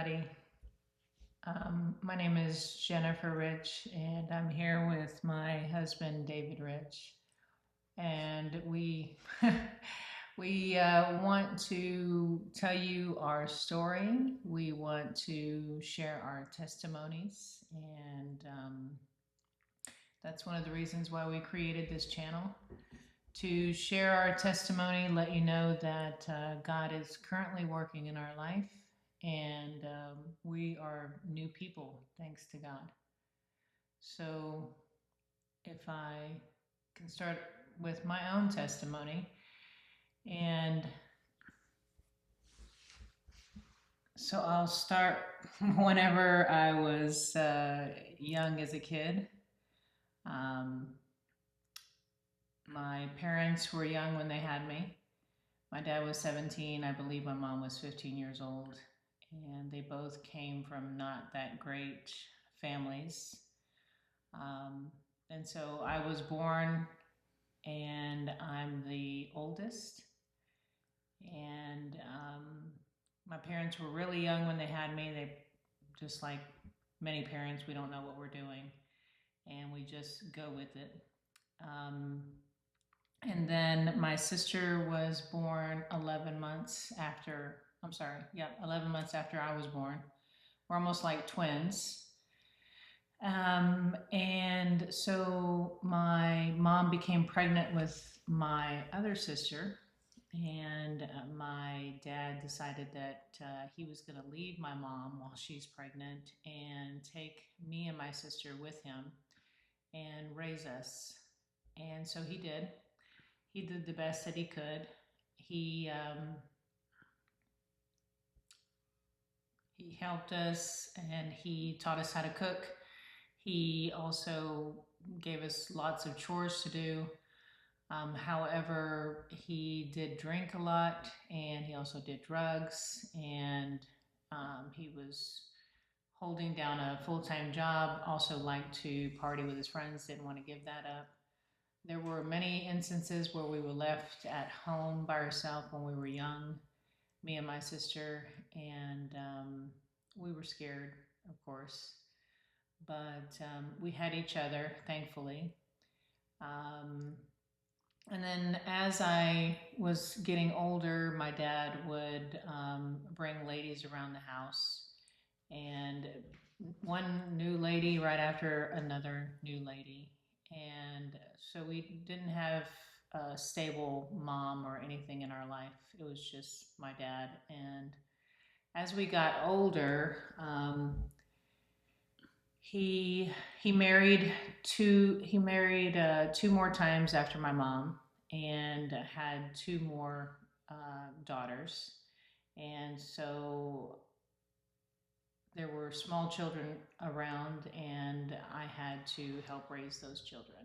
everybody. My name is Jennifer Rich, and I'm here with my husband, David Rich. And we we want to tell you our story. We want to share our testimonies, and that's one of the reasons why we created this channel to share our testimony, let you know that God is currently working in our life, and we are new people, thanks to God. So, if I can start with my own testimony, and so I'll start whenever I was young as a kid. Um, my parents were young when they had me. My dad was 17. I believe my mom was 15 years old. And they both came from not that great families. Um, and so I was born, and I'm the oldest. And my parents were really young when they had me. They, just like many parents, we don't know what we're doing, and we just go with it. Um, And then my sister was born 11 months after, I'm sorry, yeah, 11 months after I was born. We're almost like twins. And so my mom became pregnant with my other sister, and my dad decided that he was going to leave my mom while she's pregnant and take me and my sister with him and raise us. And so he did the best that he could. He he helped us, and he taught us how to cook. He also gave us lots of chores to do. However, he did drink a lot, and he also did drugs, and he was holding down a full-time job. Also liked to party with his friends. Didn't want to give that up. There were many instances where we were left at home by ourselves when we were young, me and my sister, and we were scared, of course, but we had each other, thankfully. Um, and then as I was getting older, my dad would bring ladies around the house, and one new lady right after another new lady. And so we didn't have a stable mom or anything in our life. It was just my dad. And as we got older, he he married two more times after my mom, and had two more daughters. And so there were small children around, and I had to help raise those children.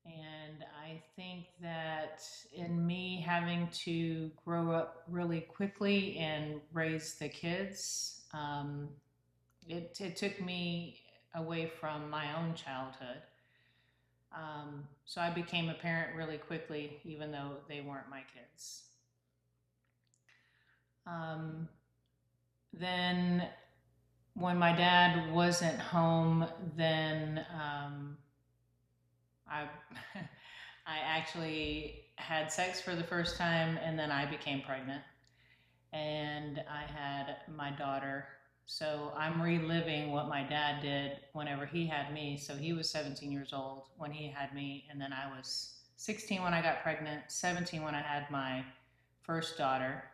And I think that in me having to grow up really quickly and raise the kids, it took me away from my own childhood. So I became a parent really quickly, even though they weren't my kids. Then when my dad wasn't home, then I I actually had sex for the first time, and then I became pregnant, and I had my daughter. So I'm reliving what my dad did whenever he had me. So he was 17 years old when he had me, and then I was 16 when I got pregnant, 17 when I had my first daughter.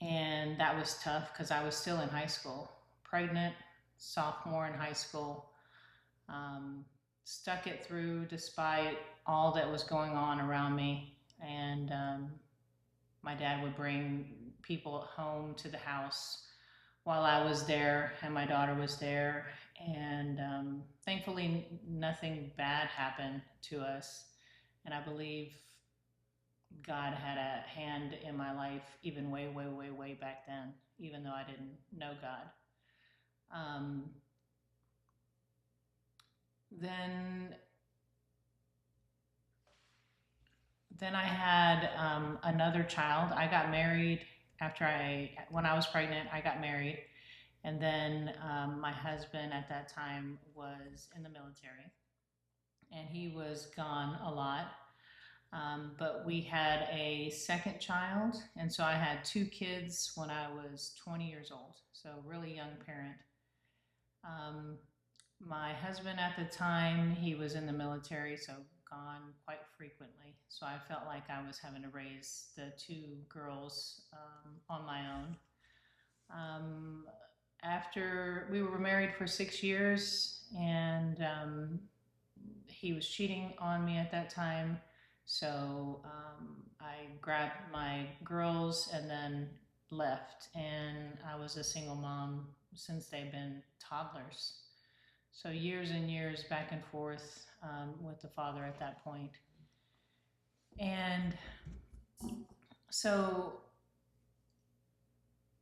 And that was tough because I was still in high school, pregnant, sophomore in high school. Stuck it through despite all that was going on around me. And my dad would bring people home to the house while I was there and my daughter was there. And thankfully, nothing bad happened to us. And I believe God had a hand in my life even way, way, way, way back then, even though I didn't know God. Then then I had another child. I got married when I was pregnant, I got married. And then my husband at that time was in the military and he was gone a lot. But we had a second child, and so I had two kids when I was 20 years old, so really young parent. Um, my husband at the time, he was in the military, so gone quite frequently. So I felt like I was having to raise the two girls on my own. Um, After we were married for 6 years, and he was cheating on me at that time. So I grabbed my girls and then left. And I was a single mom since they've been toddlers. So years and years back and forth with the father at that point. And so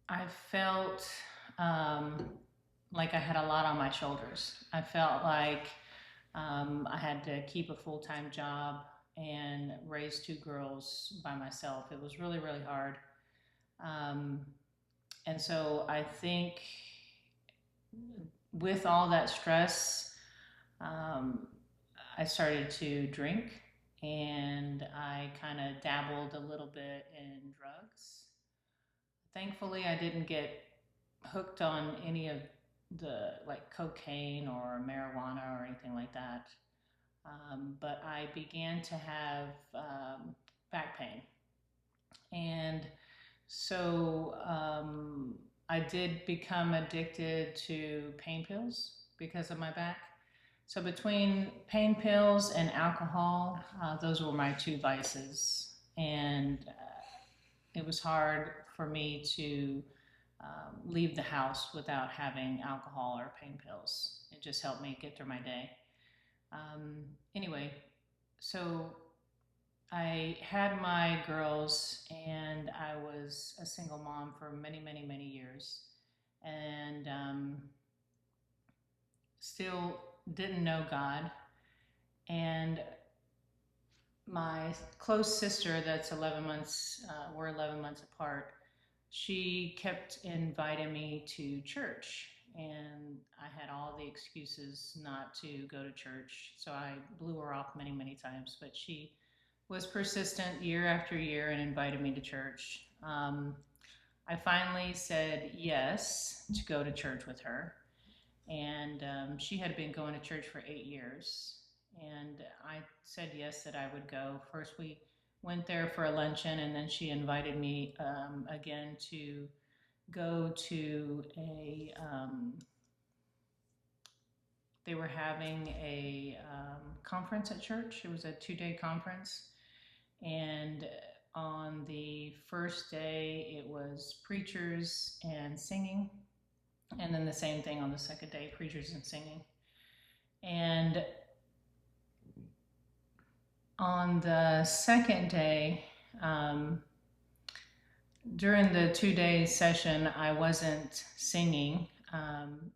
I felt like I had a lot on my shoulders. I felt like I had to keep a full-time job and raise two girls by myself. It was really, really hard. Um, and so I think with all that stress, um, I started to drink and I kind of dabbled a little bit in drugs. Thankfully, I didn't get hooked on any of the like cocaine or marijuana or anything like that. But I began to have back pain. And so I did become addicted to pain pills because of my back. So between pain pills and alcohol, those were my two vices. And it was hard for me to leave the house without having alcohol or pain pills. It just helped me get through my day. Anyway, so I had my girls and I was a single mom for many, many, many years. And still didn't know God. And my close sister, that's 11 months, we're 11 months apart, she kept inviting me to church. And I had all the excuses not to go to church. So I blew her off many, many times. But she was persistent year after year and invited me to church. I finally said yes to go to church with her. And she had been going to church for 8 years. And I said yes, that I would go. First, we went there for a luncheon, and then she invited me again to go to they were having a conference at church. It was a 2-day conference. And on the first day, it was preachers and singing. And then the same thing on the second day, preachers and singing. And on the second day, during the 2-day session, I wasn't singing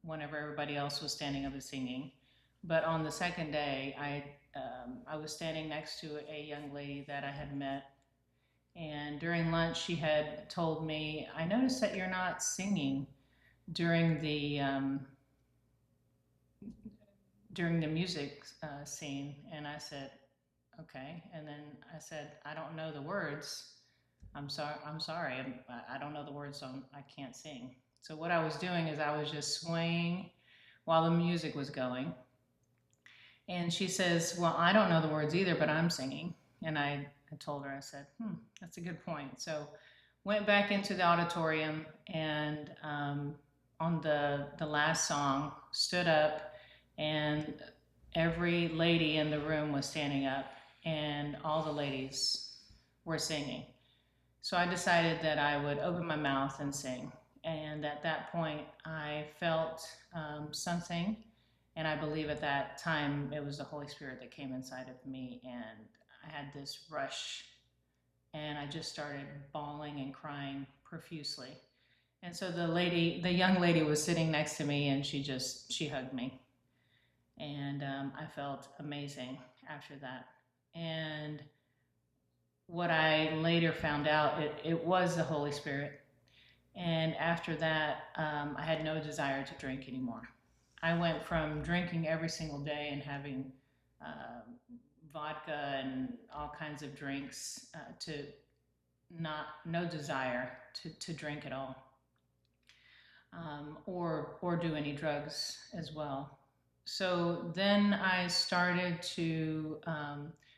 whenever everybody else was standing up and singing. But on the second day, I was standing next to a young lady that I had met. And during lunch, she had told me, I noticed that you're not singing during the music scene. And I said, okay. And then I said, I don't know the words. I'm sorry. I don't know the words, so I can't sing. So what I was doing is I was just swaying while the music was going. And she says, well, I don't know the words either, but I'm singing. And I told her, I said, that's a good point. So went back into the auditorium and on the last song, stood up, and every lady in the room was standing up, and all the ladies were singing. So I decided that I would open my mouth and sing. And at that point, I felt something, and I believe at that time it was the Holy Spirit that came inside of me, and I had this rush, and I just started bawling and crying profusely. And so the young lady was sitting next to me, and she hugged me. And I felt amazing after that. And what I later found out, it was the Holy Spirit. And after that, I had no desire to drink anymore. I went from drinking every single day and having uh, vodka and all kinds of drinks to no desire to drink at all, or do any drugs as well. So then I started to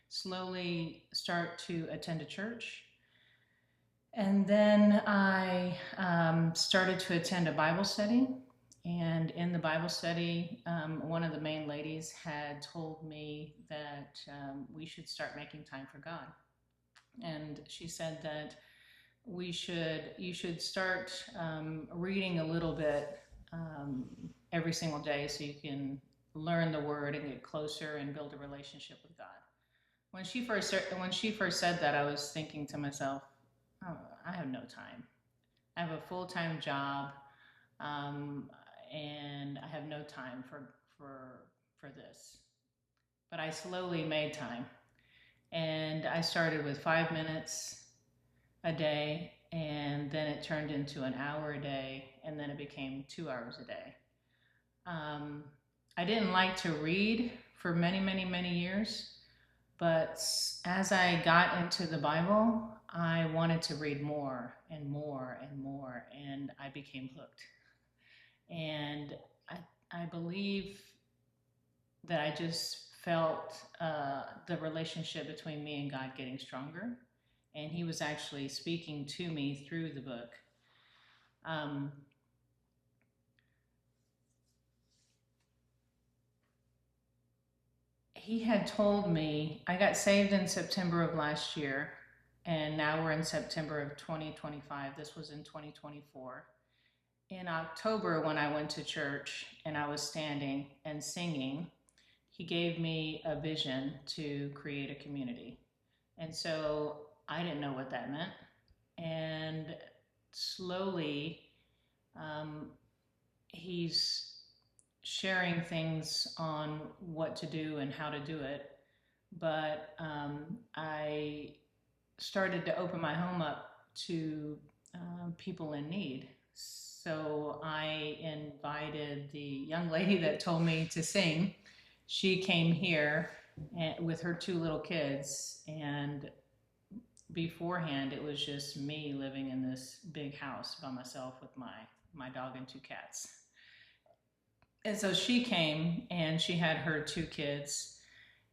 slowly start to attend a church. And then I started to attend a Bible study. And in the Bible study, one of the main ladies had told me that we should start making time for God. And she said that you should start reading a little bit um, every single day so you can learn the Word and get closer and build a relationship with God. When she first said that, I was thinking to myself, oh, I have no time. I have a full-time job, um, and I have no time for this. But I slowly made time, and I started with 5 minutes a day, and then it turned into an hour a day, and then it became 2 hours a day. Um, I didn't like to read for many, many, many years, but as I got into the Bible, I wanted to read more and more and more, and I became hooked. And I believe that I just felt the relationship between me and God getting stronger. And He was actually speaking to me through the book. Um, he had told me, I got saved in September of last year, and now we're in September of 2025. This was in 2024. In October, when I went to church and I was standing and singing, he gave me a vision to create a community. And so I didn't know what that meant. And slowly, um, he's sharing things on what to do and how to do it. But I started to open my home up to people in need. So I invited the young lady that told me to sing. She came here with her two little kids, and beforehand it was just me living in this big house by myself with my dog and two cats. And so she came and she had her two kids,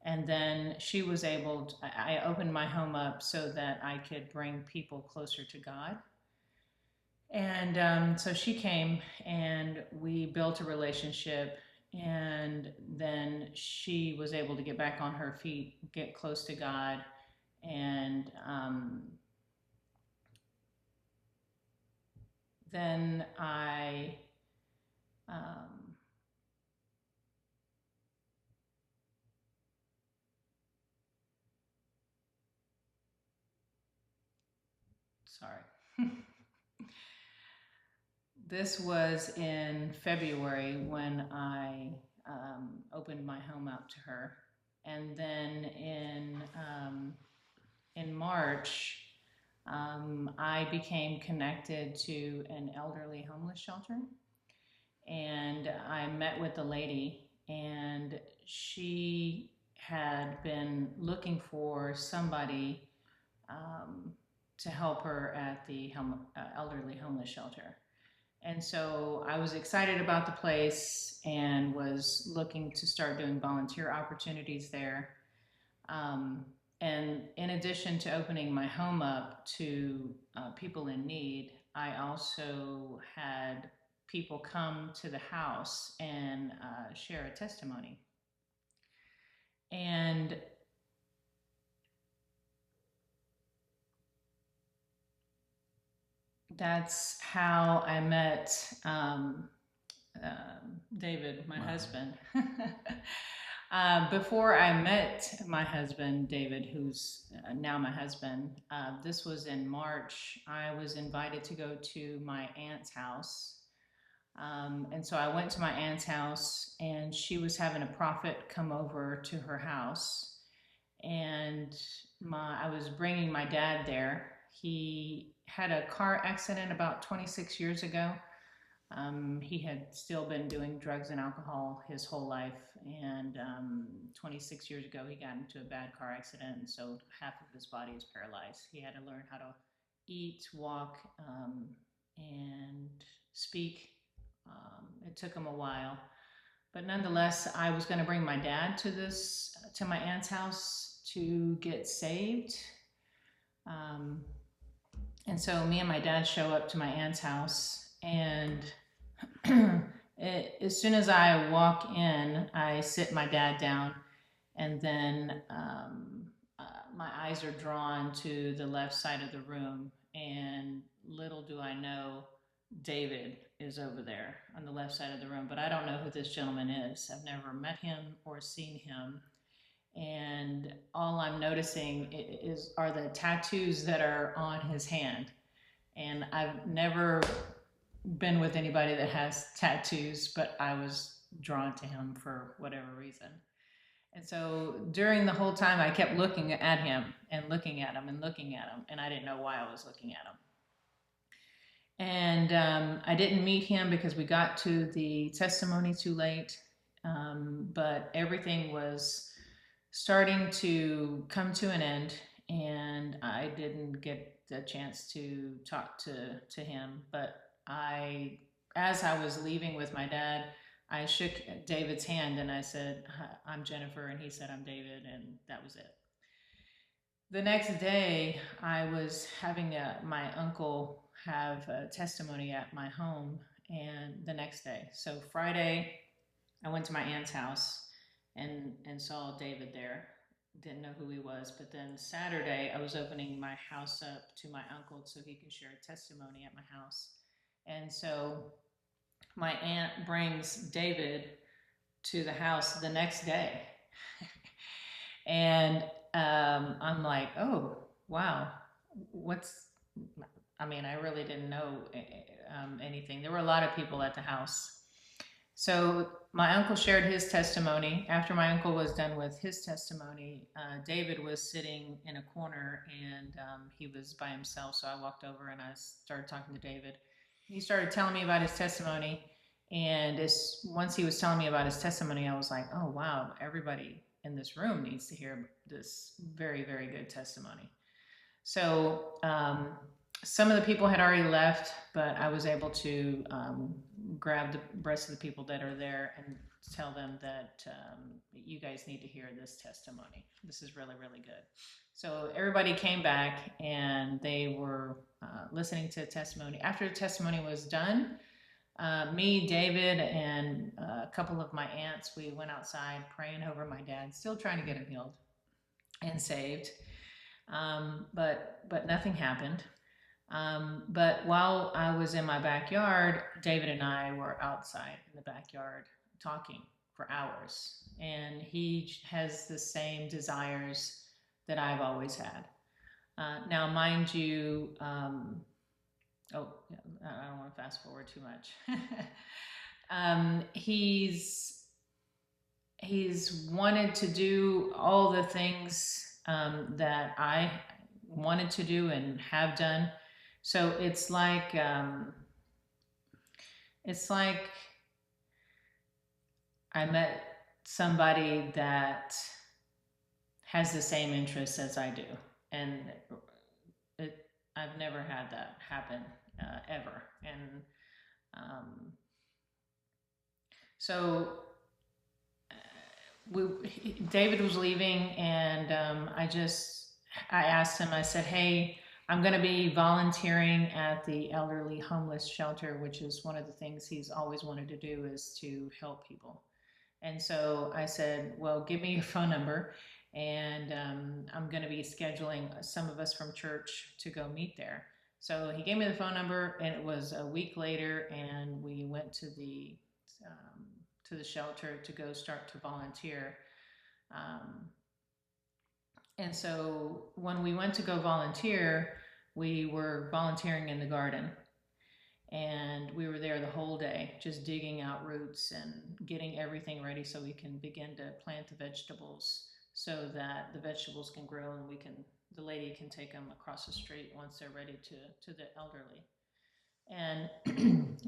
and then she was able to, I opened my home up so that I could bring people closer to God. And so she came and we built a relationship, and then she was able to get back on her feet, get close to God, and then I sorry. This was in February when I opened my home up to her, and then in March, I became connected to an elderly homeless shelter, and I met with the lady, and she had been looking for somebody to help her at the elderly homeless shelter. And so I was excited about the place and was looking to start doing volunteer opportunities there. And in addition to opening my home up to people in need, I also had people come to the house and share a testimony. And that's how I met David, my husband. Before I met my husband, David, who's now my husband, this was in March, I was invited to go to my aunt's house. And so I went to my aunt's house, and she was having a prophet come over to her house. And I was bringing my dad there. He had a car accident about 26 years ago. He had still been doing drugs and alcohol his whole life, and 26 years ago he got into a bad car accident, and so half of his body is paralyzed. He had to learn how to eat, walk, and speak. It took him a while, but nonetheless, I was going to bring my dad to my aunt's house to get saved. Um, and so me and my dad show up to my aunt's house, and as soon as I walk in, I sit my dad down, and then my eyes are drawn to the left side of the room, and little do I know, David is over there on the left side of the room, but I don't know who this gentleman is. I've never met him or seen him, and all I'm noticing are the tattoos that are on his hand. And I've never been with anybody that has tattoos, but I was drawn to him for whatever reason. And so during the whole time, I kept looking at him and looking at him and looking at him, and I didn't know why I was looking at him. And I didn't meet him because we got to the testimony too late, but everything was starting to come to an end, and I didn't get the chance to talk to him. But as I was leaving with my dad, I shook David's hand and I said, "I'm Jennifer," and he said, "I'm David," and that was it. The next day, I was having my uncle have a testimony at my home, and the next day. So Friday, I went to my aunt's house and saw David there. Didn't know who he was, but then Saturday, I was opening my house up to my uncle so he can share a testimony at my house. And so my aunt brings David to the house the next day. And I'm like, oh, wow, I really didn't know anything. There were a lot of people at the house. So my uncle shared his testimony. After my uncle was done with his testimony, David was sitting in a corner, and he was by himself. So I walked over and I started talking to David. He started telling me about his testimony. And once he was telling me about his testimony, I was like, oh, wow, everybody in this room needs to hear this very, very good testimony. So some of the people had already left, but I was able to grab the rest of the people that are there and tell them that you guys need to hear this testimony. This is really, really good. So everybody came back and they were listening to the testimony. After the testimony was done, me, David, and a couple of my aunts, we went outside praying over my dad, still trying to get him healed and saved. But nothing happened. But while I was in my backyard, David and I were outside in the backyard talking for hours. And he has the same desires that I've always had. Now, mind you, I don't want to fast forward too much. He's wanted to do all the things that I wanted to do and have done. So it's like I met somebody that has the same interests as I do, and I've never had that happen ever. And so David was leaving, and I asked him. I said, "Hey, I'm going to be volunteering at the elderly homeless shelter," which is one of the things he's always wanted to do, is to help people. And so I said, "Well, give me your phone number, and I'm going to be scheduling some of us from church to go meet there." So he gave me the phone number, and it was a week later, and we went to the shelter to go start to volunteer. And so when we went to go volunteer, we were volunteering in the garden. And we were there the whole day, just digging out roots and getting everything ready so we can begin to plant the vegetables so that the vegetables can grow and the lady can take them across the street once they're ready to the elderly. And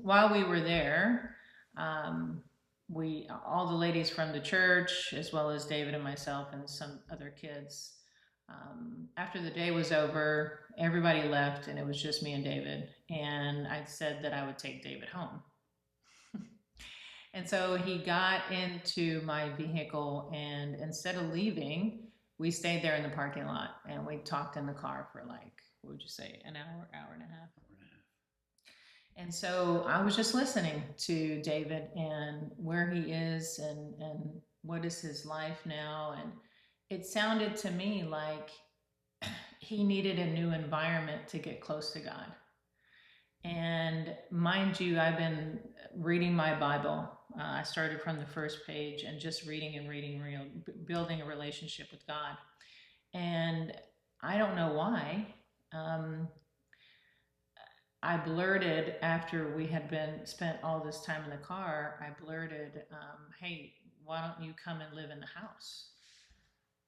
while we were there, all the ladies from the church, as well as David and myself and some other kids, after the day was over, everybody left and it was just me and David. And I said that I would take David home. And so he got into my vehicle, and instead of leaving, we stayed there in the parking lot and we talked in the car for like, what would you say, an hour, hour and a half? And so I was just listening to David and where he is and what is his life now. And it sounded to me like he needed a new environment to get close to God. And mind you, I've been reading my Bible. I started from the first page and just reading and reading, building a relationship with God. And I don't know why. I blurted, after we had spent all this time in the car, I blurted, hey, why don't you come and live in the house?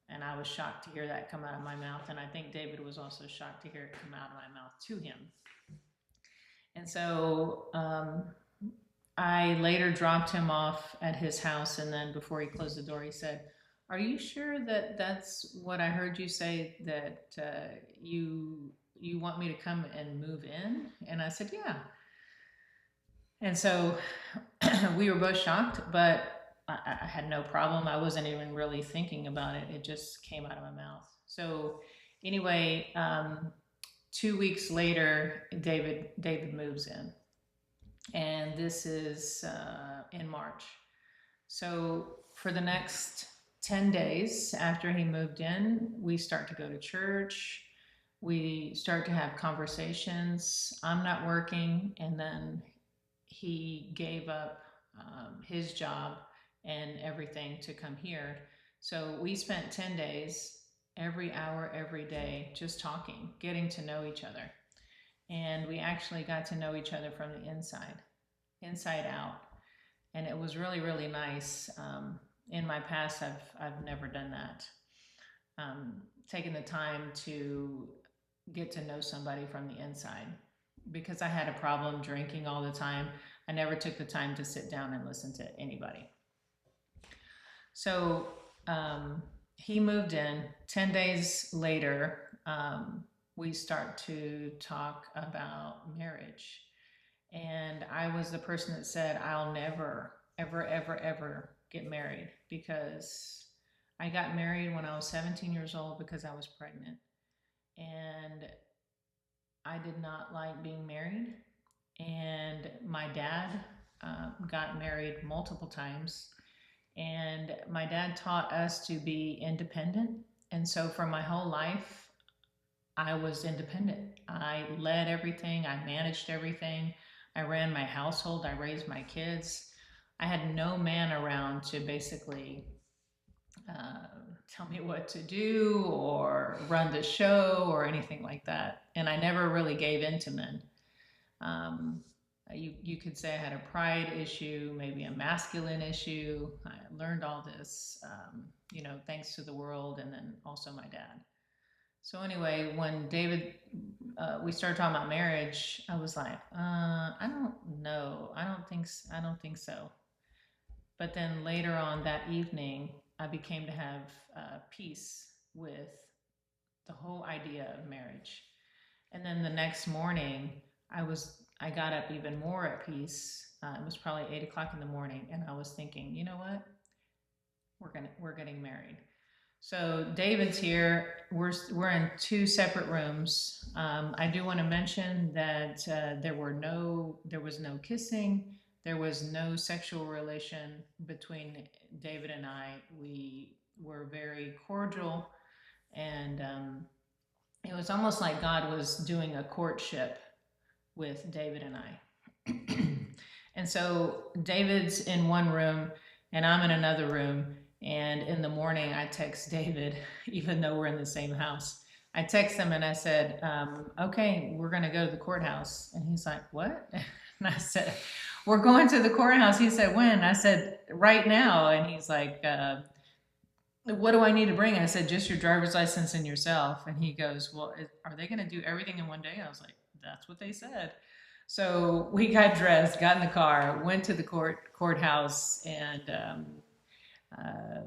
And I was shocked to hear that come out of my mouth. And I think David was also shocked to hear it come out of my mouth to him. And so I later dropped him off at his house. And then before he closed the door, he said, are you sure that that's what I heard you say, that you want me to come and move in? And I said, yeah. And so we were both shocked, but I had no problem. I wasn't even really thinking about it. It just came out of my mouth. So anyway, 2 weeks later, David moves in. And this is in March. So for the next 10 days after he moved in, we start to go to church. We start to have conversations. I'm not working, and then he gave up his job and everything to come here. So we spent 10 days, every hour, every day, just talking, getting to know each other. And we actually got to know each other from the inside out. And it was really, really nice. In my past, I've never done that. Taking the time to get to know somebody from the inside. Because I had a problem drinking all the time, I never took the time to sit down and listen to anybody. So he moved in. 10 days later, we start to talk about marriage. And I was the person that said, I'll never, ever, ever, ever get married, because I got married when I was 17 years old because I was pregnant. And I did not like being married. And my dad got married multiple times. And my dad taught us to be independent. And so for my whole life, I was independent. I led everything. I managed everything. I ran my household. I raised my kids. I had no man around to basically tell me what to do or run the show or anything like that. And I never really gave in to men. You could say I had a pride issue, maybe a masculine issue. I learned all this, thanks to the world and then also my dad. So anyway, when we started talking about marriage, I was like, I don't know. I don't think so. But then later on that evening, I became to have peace with the whole idea of marriage. And then the next morning, I got up even more at peace. It was probably 8 o'clock in the morning, and I was thinking, you know what? We're getting married. So David's here. We're in 2 separate rooms. I do want to mention that there was no kissing. There was no sexual relation between David and I. We were very cordial, and it was almost like God was doing a courtship with David and I. And so David's in one room, and I'm in another room. And in the morning, I text David, even though we're in the same house. I text him and I said, okay, we're going to go to the courthouse. And he's like, what? And I said, we're going to the courthouse. He said, when? I said, right now. And he's like, what do I need to bring? I said, just your driver's license and yourself. And he goes, well, are they going to do everything in one day? I was like, that's what they said. So we got dressed, got in the car, went to the courthouse, and uh,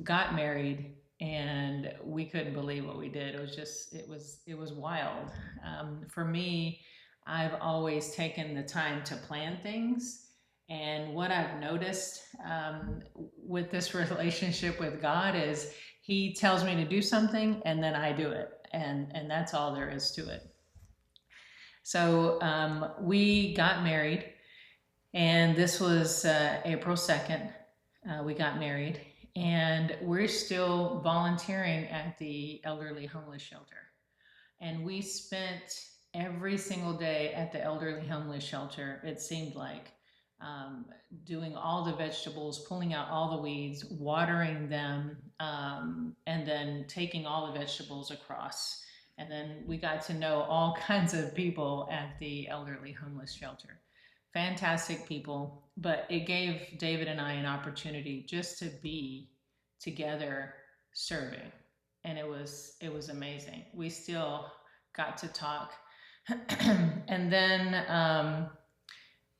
got married. And we couldn't believe what we did. It was just, it was wild. For me, I've always taken the time to plan things. And what I've noticed with this relationship with God is He tells me to do something and then I do it. And that's all there is to it. So we got married, and this was April 2nd. We got married, and we're still volunteering at the elderly homeless shelter. And we spent every single day at the elderly homeless shelter, it seemed like, um, doing all the vegetables, pulling out all the weeds, watering them, and then taking all the vegetables across. And then we got to know all kinds of people at the elderly homeless shelter. Fantastic people, but it gave David and I an opportunity just to be together serving, and it was amazing. We still got to talk, and then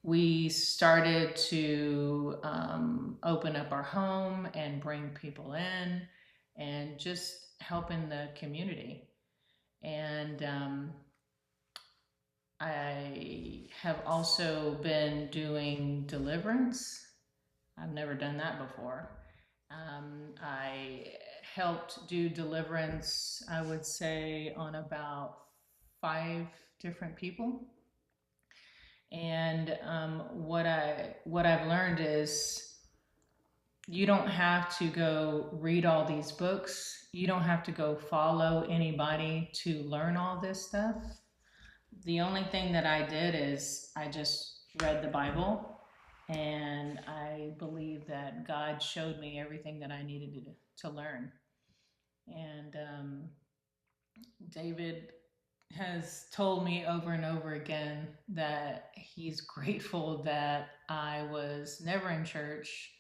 we started to open up our home and bring people in, and just help in the community. And I have also been doing deliverance. I've never done that before. I helped do deliverance, I would say, on about 5 different people. And what I've learned is you don't have to go read all these books. You don't have to go follow anybody to learn all this stuff. The only thing that I did is I just read the Bible, and I believe that God showed me everything that I needed to learn. And David has told me over and over again that he's grateful that I was never in church,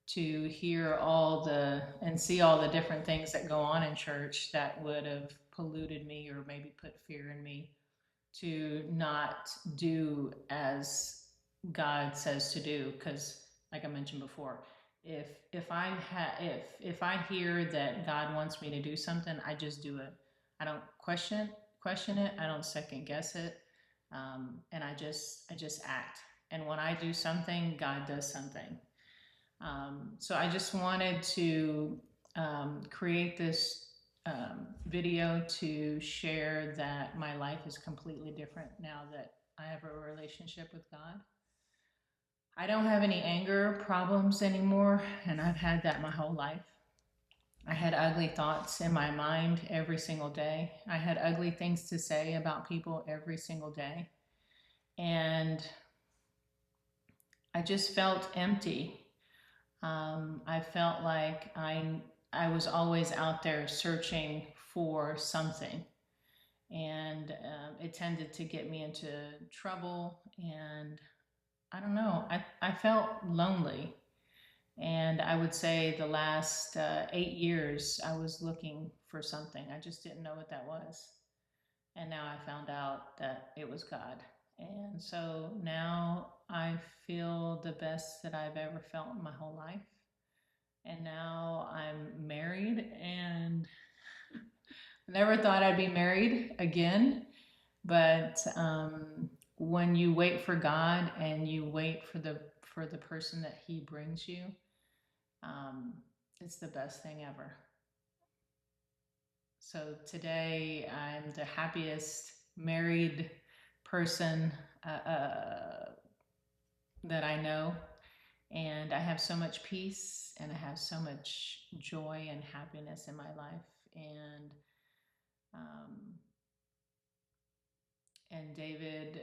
to hear all the and see all the different things that go on in church that would have polluted me or maybe put fear in me, to not do as God says to do. Because, like I mentioned before, if I hear that God wants me to do something, I just do it. I don't question it. I don't second guess it, and I just act. And when I do something, God does something. So I just wanted to create this video to share that my life is completely different now that I have a relationship with God. I don't have any anger problems anymore, and I've had that my whole life. I had ugly thoughts in my mind every single day. I had ugly things to say about people every single day. And I just felt empty. I felt like I was always out there searching for something. And it tended to get me into trouble. And I don't know, I felt lonely. And I would say the last 8 years, I was looking for something. I just didn't know what that was. And now I found out that it was God. And so now I feel the best that I've ever felt in my whole life. And now I'm married, and never thought I'd be married again. But when you wait for God and you wait for the person that He brings you, um, it's the best thing ever. So today I'm the happiest married person that I know, and I have so much peace and I have so much joy and happiness in my life. Um, and David,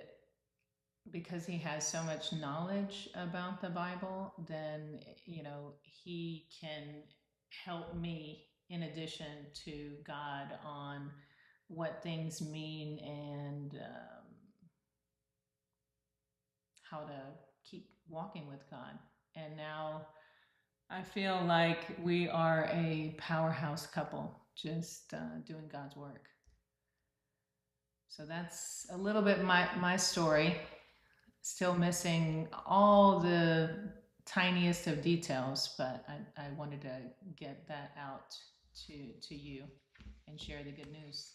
because he has so much knowledge about the Bible, then he can help me in addition to God on what things mean, and how to keep walking with God. And now I feel like we are a powerhouse couple, just doing God's work. So that's a little bit my story. Still missing all the tiniest of details, but I wanted to get that out to you and share the good news.